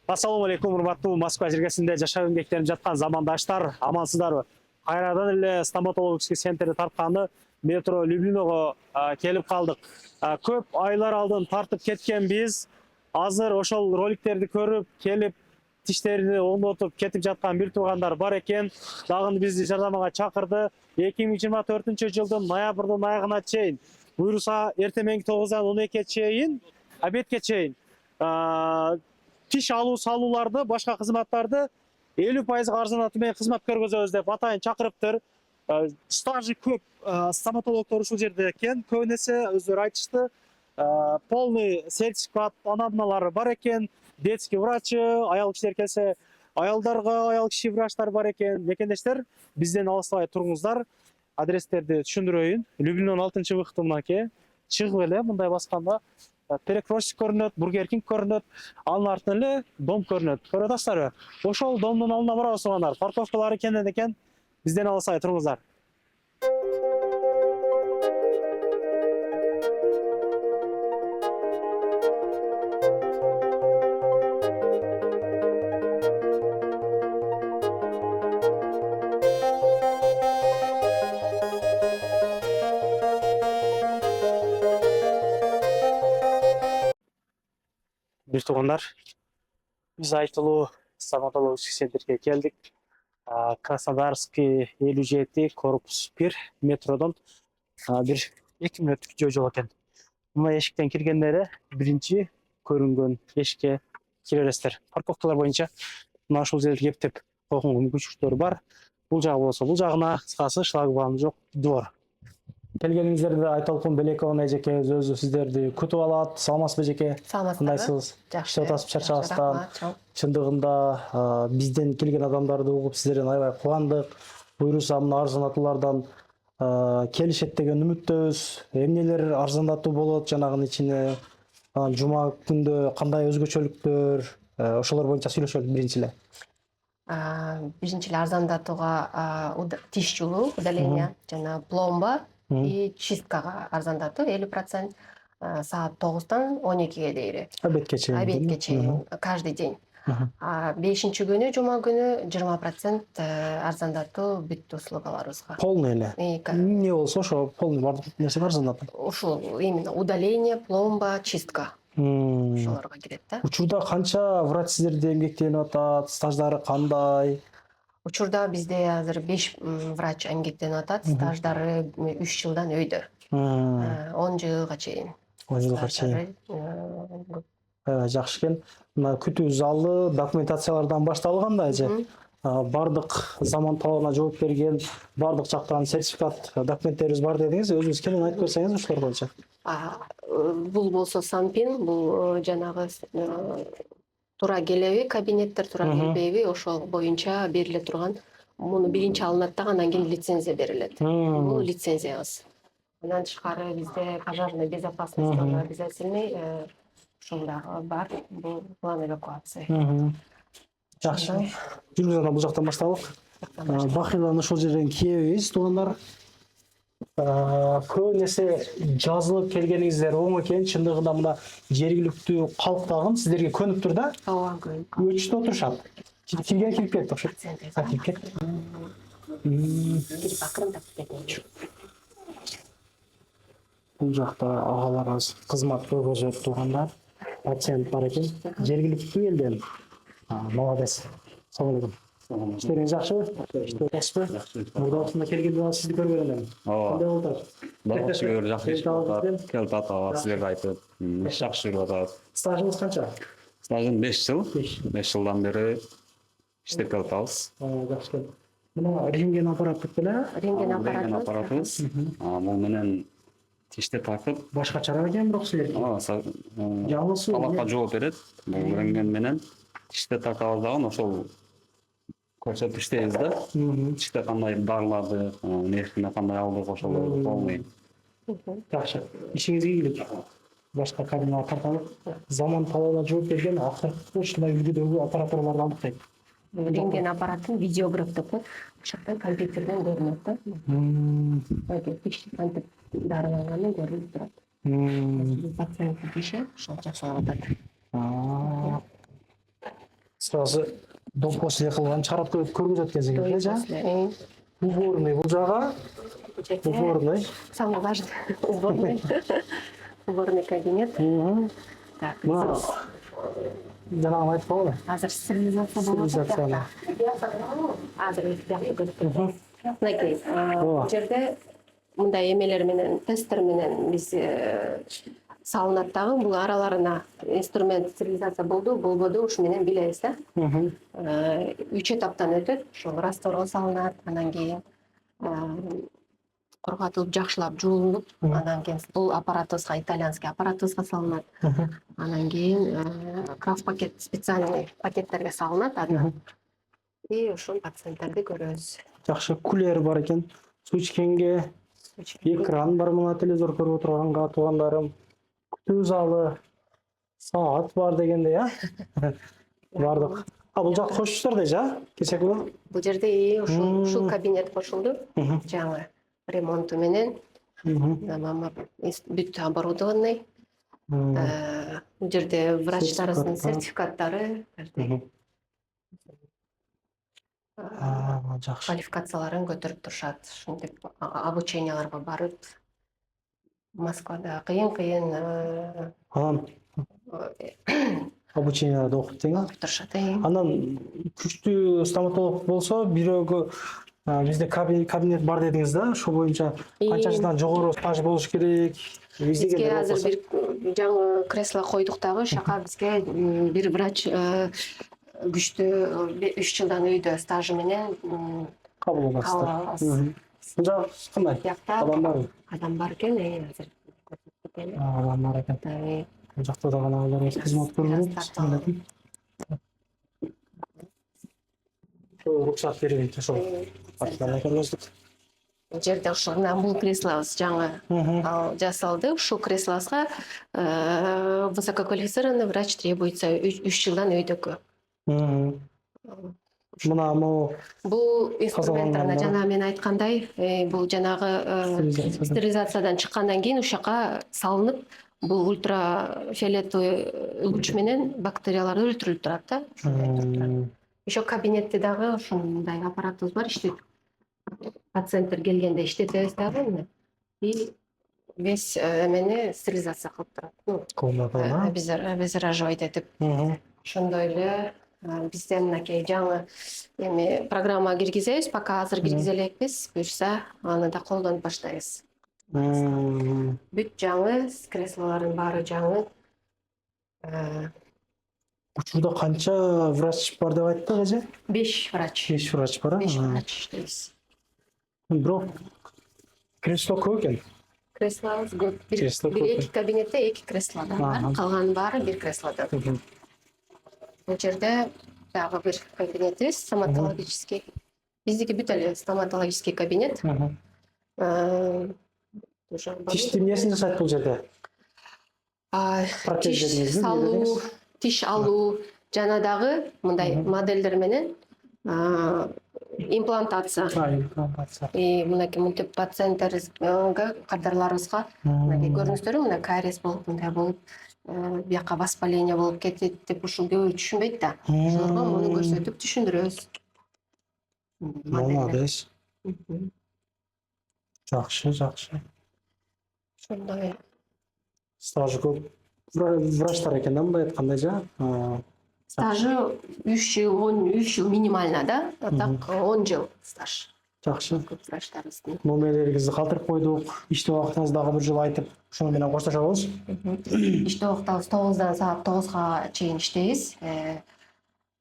Ассаламу алейкум, урматтуу Москва жергесинде жашап эмгектенип жаткан замандаштар, амансыздарбы? Кайрадан эле стоматологический центрди тартканы метро Люблиного келип калдык. Көп айлар алдын тартып кеткен биз азыр ошол роликтерди көрүп, келип тиштерини оңдотуп кетип жаткан бир туугандар бар экен. Дагы бизди жардамга чакырды. 2024 жылдын ноябрдын аягына чейин, буюрса эртең менги 9-дан 12-ге чейин, обедке чейин тиш алуу салууларды, башка кызматтарды 50% арзанатуу менен кызмат көргөзөбүз деп атайын чакырыптыр. Стажы көп стоматологдор ушул жерде экен. Көбүнесе өздөрү айтышты. Полный сертификат анамналары бар экен. Детский врачы, аял кишилер келсе, аялдарга аял киши врачтар бар экен. Мекендештер, бизден алыстабай туруңуздар. Адрестерди түшүндүрөйүн. Люблиндин 6-выходу мынакей. Чыгып эле мындай басканда перекрестик көрүнөт, Бургер Кинг көрүнөт, анын артынан эле дом көрүнөт. Көрүп атасыздарбы? Ошол домдун алдына барабыз туугандар. Парковкалары кенен экен. Бизден алысабай туруңуздар. Бир туугандар, биз айтылуу стоматологический центрге келдик. Краснодарский 57, корпус 1 метродон бир 2 мүнөттүк жол экен. Мына эшиктен киргендери биринчи көрүнгөн эшикке кире бересиздер. Парковкалар боюнча мына ушул жерге кептеп койгонго мүмкүнчүлүктөр бар. Бул жагы болсо бул жагына, кыскасы шлагбаум жок двор. Келгениңиздерди Айтолкун Белековна эжеке өзү сиздерди күтүп алат. Саламатсызбы эжеке? Кандайсыз? Иштеп атасызбы, чарчабастан? Чындыгында бизден келген адамдарды угуп сиздерден аябай кубандык. Буюрса мына арзанатуулардан келишет деген үмүттөбүз. Эмнелер арзандатуу болот жанагынын ичине? Жума күндө кандай өзгөчөлүктөр? Ошолор боюнча сүйлөшөлүк биринчи эле. Биринчи эле арзандатууга тиш жулуу, удаление жана пломба и чисткага арзандатуу 50% саат 9-тан 12-ге дейин. Обедке чейин. Обедке чейин каждый день. 5-чи күнү, жума күнү 20% арзандатуу бүт услугаларыбызга. Полный эле. Эмне болсо ошо полный бардык нерсе арзандатуу. Ушул именно удаление, пломба, чистка. Ошолорго кирет да. Учурда канча врач сиздерде эмгектенип атат? Стаждары кандай? Учурда бизде азыр 5 врач эмгектенип атат. Стаждары 3 жылдан өйдө. 10 жылга чейин. 10 жылга чейин. Жакшы экен. Мына күтүү залы, документациялардан башталган да эже. Бардык заман талабына жооп берген, бардык жактан сертификат, документтерибиз бар дедиңиз. Өзүңүз кенен айтып берсеңиз ошолор боюнча. Бул болсо Санпин, бул жанагы туура келеби, кабинеттер туура келбейби, ошол боюнча бериле турган. Муну биринчи алынат да, андан кийин лицензия берилет. Бул лицензиябыз. Андан тышкары бизде пожарная безопасность обязательный, ушул дагы бар. Бул план эвакуации. Жакшы. Жүргүзүп бул жактан башталык. Бахиланы ошол жерден киебиз, туугандар. Көп нерсе жазылып келгениңиздер оң экен. Чындыгында мына жергиликтүү калк дагы сиздерге көнүптүр да? Ооба, көнүп. Өчтө отурушат. Кирген кирип кетти окшойт. Кирип кетти. Кирип акырындап кетти. Бул жакта агаларыбыз кызмат көргөзөт, туугандар. Пациент бар экен. Жергиликтүү элден. Молодец. Салам алейкум. İşleriniz yaxşımı? İşte yaxşımı? Burada aslında kelgende sizni görüp öğrenelim. Qanday oldu? Yaxşı görür, yaxşı oldu. Keldi ata, sizlerge aytып, yaxşı görüp atат. Stajınız qancha? Stajım 5 yıl. 5 yıldan beri iştep kelip atабыз. Yaxşı. Muna rентген аппарат деп эле? Рентген аппаратыбыз. Бул менен тишти тартып, Башка чара экен бирок силерге. Жалгыз талапка жооп берет. Бул рентген менен тишти тартабыз дагы ошол көрсөтүштөбүз да. Тиште кандай дарыларды, нервине кандай алдык, ошолорду полный. Жакшы. Ишиңизге ийгилик. Башка кабинага тарталып, заман талабына жооп берген акыркы ушундай үлгүдөгү аппаратураларды алдык дейт. Рентген аппаратын видеограф деп коет. Ошондо компьютерден көрүнөт да. Тиш кантип дарыланганы көрүнүп турат. Пациенттин тиши ошол жасалып атат. сразу дом после кылган чыгарып көргөзөт кезиги Той жа. после. Уборный бул жага. Уборный. Самый важный уборный. Уборный кабинет. Так, Мына жанагы айтып койгон. азыр стерилизация болуп Стерилизация. азыр бияқты көрсөтөм. Мынакей, бул жерде мындай эмелер менен, тесттер менен биз салынат дагы, бул араларына инструмент стерилизация болбоду, ушу менен билебиз да. 3 этаптан өтөт, ошол растворго салынат, анан кийин кургатылып, жакшылап жуулунуп, анан кийин бул аппаратыбызга, итальянский аппаратыбызга салынат. Анан кийин крафт пакет, специальный пакеттерге салынат андан. И ошол пациенттерди көрөбүз. Жакшы кулер бар экен. Суу ичкенге экран бар, мына телевизор көрүп отурганга туугандарым. Күтүү залы, саат бар дегенде, бардык. Бул жак кошуштар да жа, кече күнү. Бул жерде ушул кабинет кошулду. Жаңы ремонту менен. Бүт оборудованный. Бул жерде врачтарыбыздын сертификаттары, Жакшы. квалификацияларын көтөрүп турушат. Ушинтип обученияларга барып, Москвада кыйын Анан обученияларды окуп тең. турушат. Анан күчтүү стоматолог болсо, бирөөгө бизде кабинет бар дедиңиз да, ошол боюнча канча жылдан жогору стаж болуш керек? Бизге азыр бир жаңы кресло койдук дагы, ошака бизге бир врач күчтүү 3 жылдан үйдө стажы менен кабыл аласыздар. Бул жак кандай? Адам бар экен, азыр көрсөтөм. Адам бар экен. Бул жакта да гана алар кызмат көрүнөт. Руксат берилди ошол. Бул жерде ошол бул креслобуз жаңы жасалды. Ушул креслобузга высококвалифицированный врач требуется 3 жылдан үйдөгү. Мына бул инструменттер жана мен айткандай, бул жанагы стерилизациядан чыккандан кийин ушака салынып, бул ультрафиолетовый луч менен бактериялар өлтүрүлүп турат да. Еще кабинетте дагы ушундай аппаратыбыз бар, иштейт. Пациенттер келгенде иштетебиз дагы. И весь эмени стерилизация кылып турат. Обеззараживать этип. Ошондой эле бизде мынакей жаңы эми программа киргизебиз, пока азыр киргизе элекпиз, буюрса аны да колдонуп баштайбыз. Бүт жаңы, креслолордун баары жаңы. Учурда канча врач бар деп айтты эже? 5 врач. 5 врач бар. 5 врач иштейбиз. Бирок кресло көп экен. Креслобуз көп. Бир 2 кабинетте 2 кресло бар. Калган баары 1 креслода. Бул жерде дагы бир кабинетибиз, стоматологический. Биздики бүт эле стоматологический кабинет. Тишти эмнесин жасайт бул жерде? Тиш салуу, тиш алуу, жана дагы мындай моделдер менен имплантация. Мынакей мынтип пациенттерибизге, кардарларыбызга көрүңүздөр, мына кариес болуп, мындай болуп, бияка воспаление болуп кетет деп ушул көбү түшүнбөйт да. Ошолорго муну көрсөтүп түшүндүрөбүз. Молодец. Жакшы. Ошондой. Стажы көп. Врачтар экен да, мындай айткандай жа. Стажы 3 жыл минимально, да? Так 10 жыл стаж. Жакшы. Көп врачтарыбыздын. Номерлерибизди калтырып койдук. Иштөө убактыңызды дагы бир жыл айтып, ошону менен коштошобуз. Иштөө убактыбыз 9-дан саат 9-га чейин иштейбиз.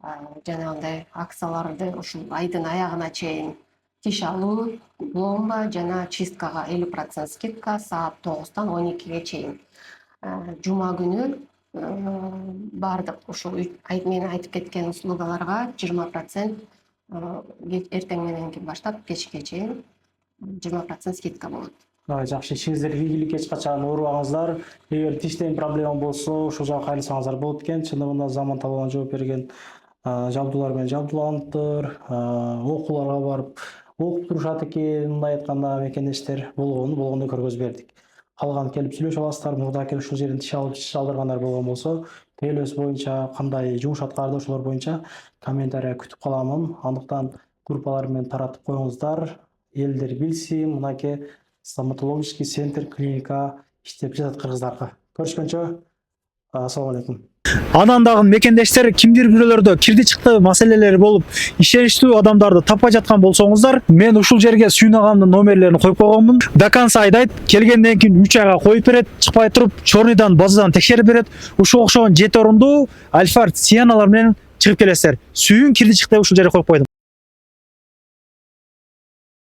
Жанагындай акцияларды ушул айдын аягына чейин тиш алуу, пломба жана чисткага 50% скидка саат 9-дан 12-ге чейин. Жума күнү бардык ушул мен айтып кеткен услугаларга 20% эртең менен баштап кечке чейин 20% скидка болот. Жакшы, ишиңиздерге ийгилик, эч качан оорубаңыздар. Эгер тиштен проблема болсо, ошол жака кайрылсаңыздар болот экен. Чындыгында заман талабына жооп берген жабдуулар менен жабдууланыптыр. Окууларга барып окуп турушат экен, мындай айтканда мекендештер болгону көргөзүп бердик. Калган келип сүйлөшүп аласыздар, мурда келип ушул жерден тиш алдыргандар болгон болсо, тейлөөсү боюнча кандай жумуш аткарды ошолор боюнча комментарий күтүп каламын. Андыктан группалар менен таратып коюңуздар. Элдер билсин, мынакей стоматологический центр клиника иштеп жатат кыргыздарга. Көрүшкөнчө, ассалам алейкум. Анан дагы мекендештер кимдир бирөөлөрдө кирди чыкты маселелери болуп, ишеничтүү адамдарды таппай жаткан болсоңуздар, мен ушул жерге Сүйүн агамдын номерлерин коюп койгонмун. До конца айдайт, келгенден кийин 3 айга коюп берет, чыкпай туруп, чорныйдан базадан текшерип берет. Ушул окшогон 7 орундуу альфа цианалар менен чыгып келесиздер. Сүйүн кирди чыкты ушул жерге коюп койдум.